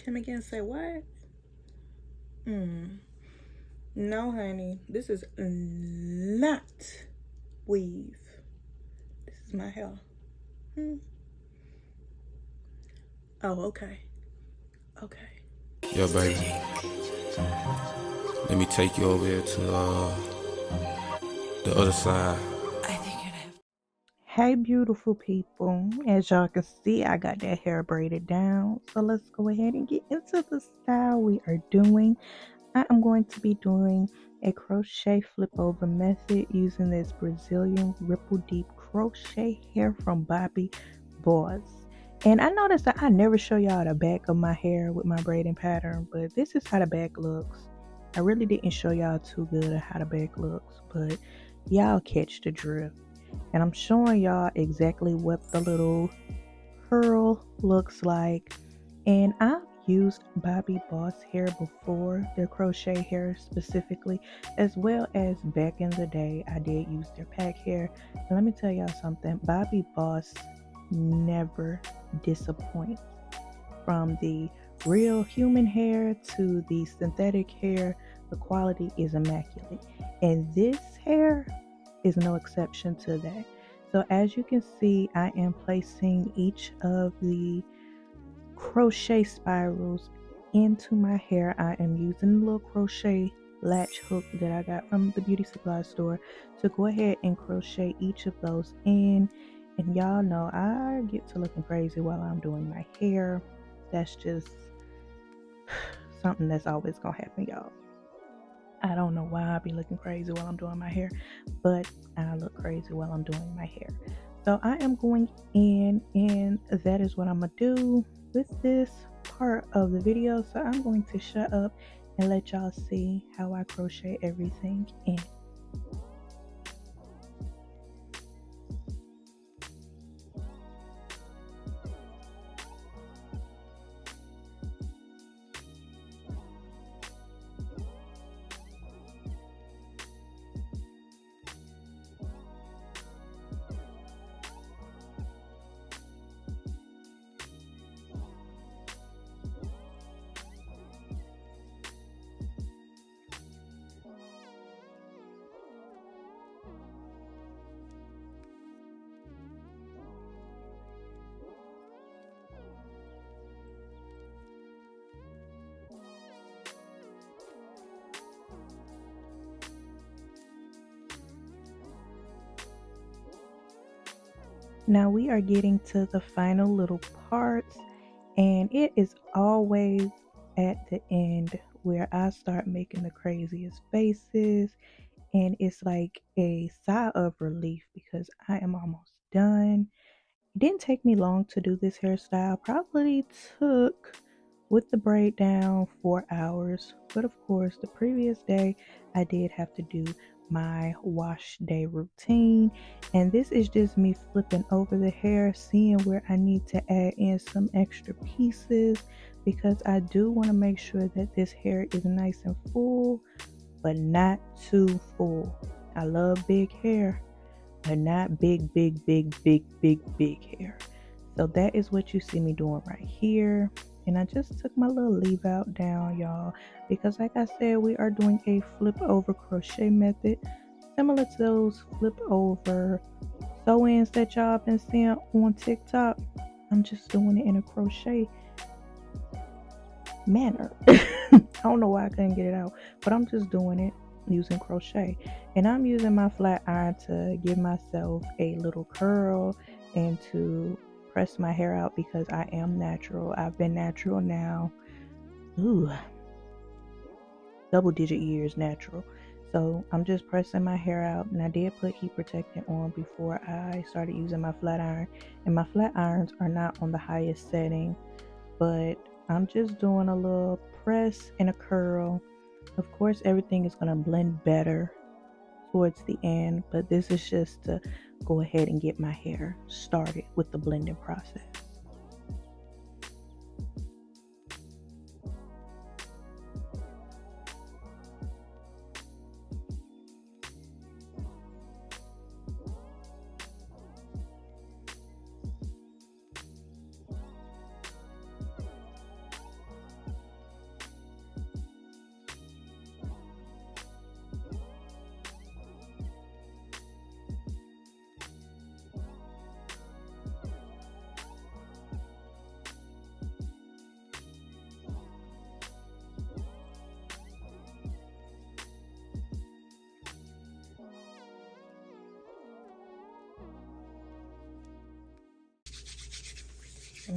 Come again, say what? No, honey, this is not weave. This is my hair. Oh, okay. Okay. Yo, baby, let me take you over here to the other side. Hey, beautiful people. As y'all can see, I got that hair braided down. So let's go ahead and get into the style we are doing. I am going to be doing a crochet flip over method using this Brazilian ripple deep crochet hair from Bobbi Boss. And I noticed that I never show y'all the back of my hair with my braiding pattern, but this is how the back looks. I really didn't show y'all too good of how the back looks, but y'all catch the drift. And I'm showing y'all exactly what the little curl looks like. And I've used Bobbi Boss hair before, their crochet hair specifically, as well as back in the day I did use their pack hair. And let me tell y'all something, Bobbi Boss never disappoints. From the real human hair to the synthetic hair, the quality is immaculate. And this hair is no exception to that. So as you can see, I am placing each of the crochet spirals into my hair. I am using the little crochet latch hook that I got from the beauty supply store to go ahead and crochet each of those in. And y'all know I get to looking crazy while I'm doing my hair. That's just something that's always gonna happen, y'all. I don't know why I be looking crazy while I'm doing my hair, but I look crazy while I'm doing my hair. So I am going in, and that is what I'm gonna do with this part of the video. So I'm going to shut up and let y'all see how I crochet everything in. Now we are getting to the final little parts, and it is always at the end where I start making the craziest faces, and it's like a sigh of relief because I am almost done. It didn't take me long to do this hairstyle. Probably took, with the braid down, 4 hours. But of course, the previous day I did have to do my wash day routine. And this is just me flipping over the hair, seeing where I need to add in some extra pieces, because I do want to make sure that this hair is nice and full, but not too full. I love big hair, but not big hair. So that is what you see me doing right here. And I just took my little leave out down, y'all, because like I said, we are doing a flip over crochet method, similar to those flip over sew-ins that y'all been seeing on TikTok. I'm just doing it in a crochet manner. I don't know why I couldn't get it out, but I'm just doing it using crochet. And I'm using my flat iron to give myself a little curl and to press my hair out, because I am natural. I've been natural now, double-digit years natural. So I'm just pressing my hair out, and I did put heat protectant on before I started using my flat iron. And my flat irons are not on the highest setting, but I'm just doing a little press and a curl. Of course, everything is going to blend better towards the end, but this is just to go ahead and get my hair started with the blending process.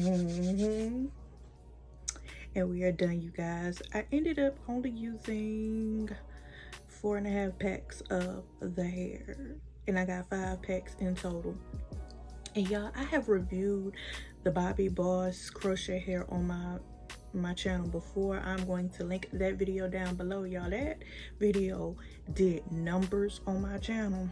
And we are done, you guys. I ended up only using 4.5 packs of the hair, and I got 5 packs in total. And y'all, I have reviewed the Bobbi Boss crochet hair on my channel before. I'm going to link that video down below, y'all. That video did numbers on my channel.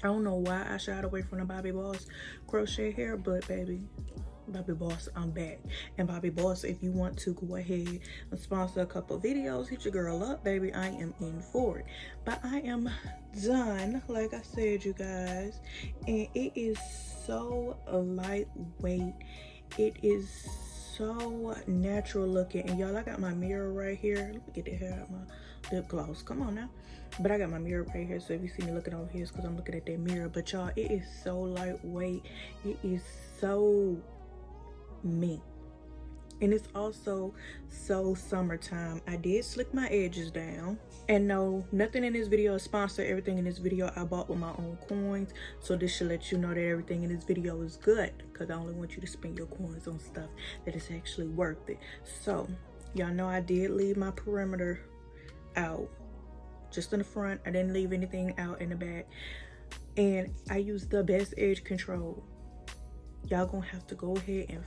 I don't know why I shied away from the Bobbi Boss crochet hair, but baby, Bobbi Boss, I'm back. And Bobbi Boss, if you want to go ahead and sponsor a couple videos, hit your girl up, baby. I am in for it. But I am done, like I said, you guys. And it is so lightweight. It is so natural looking. And y'all, I got my mirror right here. Let me get the hair out my lip gloss. Come on now. But I got my mirror right here, so if you see me looking over here, it's because I'm looking at that mirror. But y'all, it is so lightweight. It is so me, and it's also so summertime. I did slick my edges down, and no, nothing in this video is sponsored. Everything in this video I bought with my own coins, so this should let you know that everything in this video is good, because I only want you to spend your coins on stuff that is actually worth it. So y'all know I did leave my perimeter out, just in the front. I didn't leave anything out in the back, and I used the best edge control. Y'all gonna have to go ahead and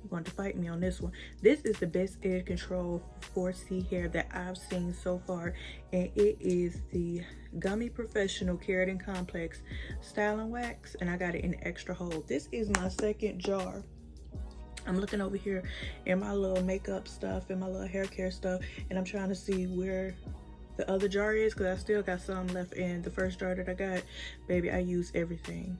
going to fight me on this one. This is the best edge control for 4C hair that I've seen so far, and it is the Gummy Professional Keratin Complex Styling Wax, and I got it in extra hold. This is my second jar. I'm looking over here in my little makeup stuff and my little hair care stuff, and I'm trying to see where the other jar is, because I still got some left in the first jar that I got. Baby, I use everything.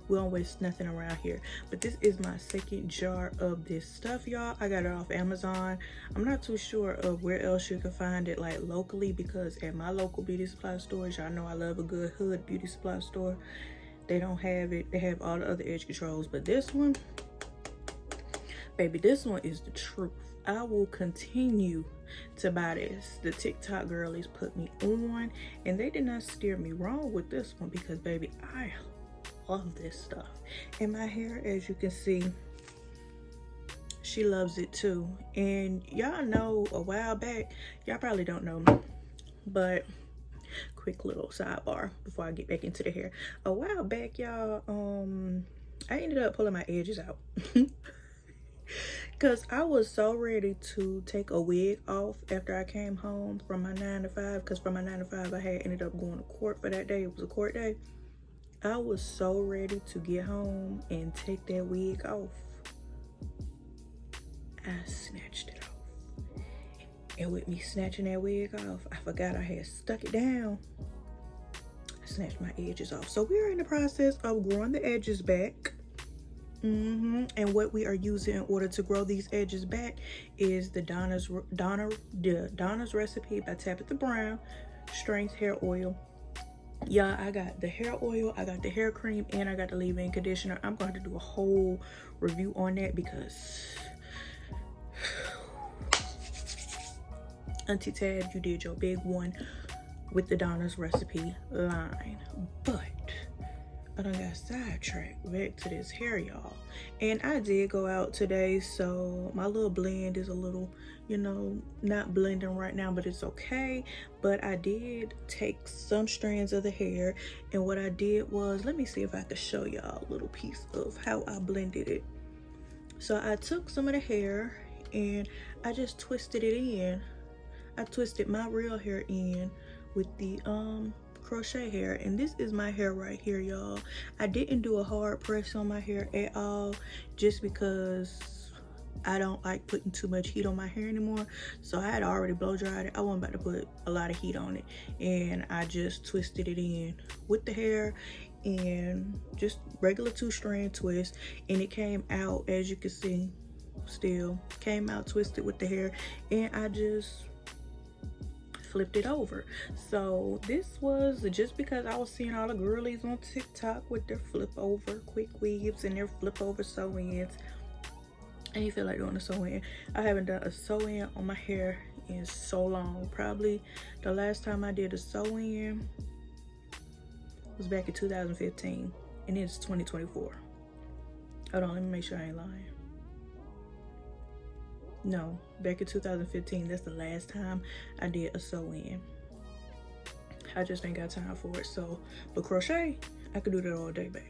We don't waste nothing around here. But this is my second jar of this stuff, y'all. I got it off Amazon. I'm not too sure of where else you can find it, like locally, because at my local beauty supply stores, y'all know I love a good hood beauty supply store, they don't have it. They have all the other edge controls, but this one, baby, this one is the truth. I will continue to buy this. The TikTok girlies put me on, and they did not steer me wrong with this one, because baby, I love this stuff. And my hair, as you can see, she loves it too. And y'all know a while back, y'all probably don't know, but quick little sidebar before I get back into the hair. A while back, y'all, I ended up pulling my edges out because I was so ready to take a wig off after I came home from my 9 to 5, because from my 9 to 5 I had ended up going to court for that day. It was a court day. I was so ready to get home and take that wig off. I snatched it off. And with me snatching that wig off, I forgot I had stuck it down. I snatched my edges off. So we are in the process of growing the edges back. And what we are using in order to grow these edges back is the Donna's Recipe by Tabitha Brown Strength Hair Oil. Yeah, I got the hair oil, I got the hair cream, and I got the leave-in conditioner. I'm going to do a whole review on that, because Auntie Tab, you did your big one with the Donna's Recipe line. But I done got sidetracked back to this hair, y'all. And I did go out today, so my little blend is a little, you know, not blending right now, but it's okay. But I did take some strands of the hair, and what I did was, let me see if I can show y'all a little piece of how I blended it. So I took some of the hair and I just twisted it in. I twisted my real hair in with the crochet hair, and this is my hair right here, y'all. I didn't do a hard press on my hair at all, just because I don't like putting too much heat on my hair anymore. So I had already blow dried it. I wasn't about to put a lot of heat on it, and I just twisted it in with the hair and just regular 2-strand twist, and it came out, as you can see, still came out twisted with the hair, and I just flipped it over. So this was just because I was seeing all the girlies on TikTok with their flip over quick weaves and their flip over sew-ins. I didn't feel like doing a sew-in. I haven't done a sew-in on my hair in so long. Probably the last time I did a sew-in was back in 2015, and it's 2024. Hold on, let me make sure I ain't lying. No, back in 2015, that's the last time I did a sew-in. I just ain't got time for it. So, but crochet, I could do that all day, baby.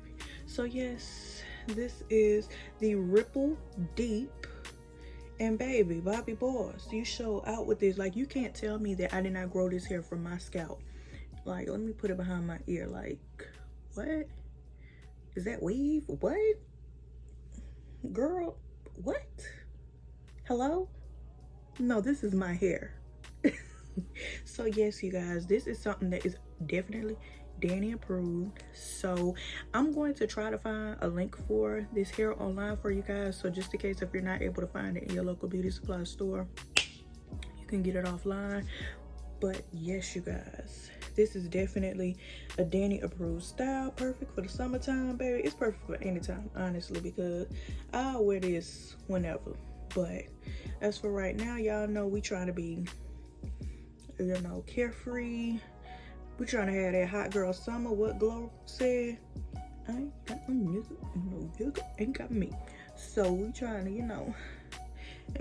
So yes, this is the Ripple Deep. And baby, Bobbi Boss, you show out with this. Like, you can't tell me that I did not grow this hair from my scalp. Like, let me put it behind my ear. Like, what? Is that weave? What? Girl, what? Hello? No, this is my hair. So yes, you guys, this is something that is definitely Danny approved. So I'm going to try to find a link for this hair online for you guys. So just in case if you're not able to find it in your local beauty supply store, you can get it offline. But yes, you guys, this is definitely a Danny approved style. Perfect for the summertime, baby. It's perfect for any time, honestly, because I'll wear this whenever. But as for right now, y'all know we trying to be, you know, carefree. We trying to have that hot girl summer. What Glow said, I ain't got no nigga ain't got me. So we trying to, you know,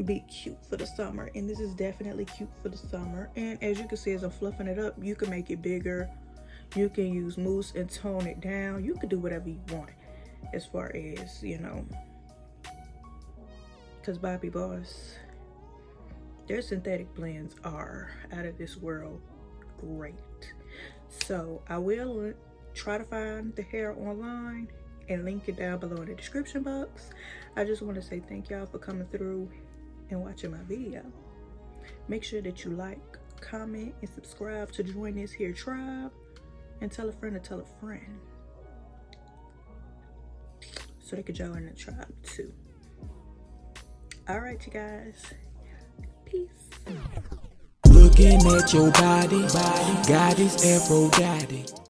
be cute for the summer, and this is definitely cute for the summer. And as you can see, as I'm fluffing it up, you can make it bigger, you can use mousse and tone it down, you can do whatever you want as far as, you know, because Bobbi Boss, their synthetic blends are out of this world great. So I will try to find the hair online and link it down below in the description box. I just want to say thank y'all for coming through and watching my video. Make sure that you like, comment, and subscribe to join this here tribe, and tell a friend to tell a friend so they could join the tribe too. All right, you guys, peace. Looking at your body, goddess Aphrodite.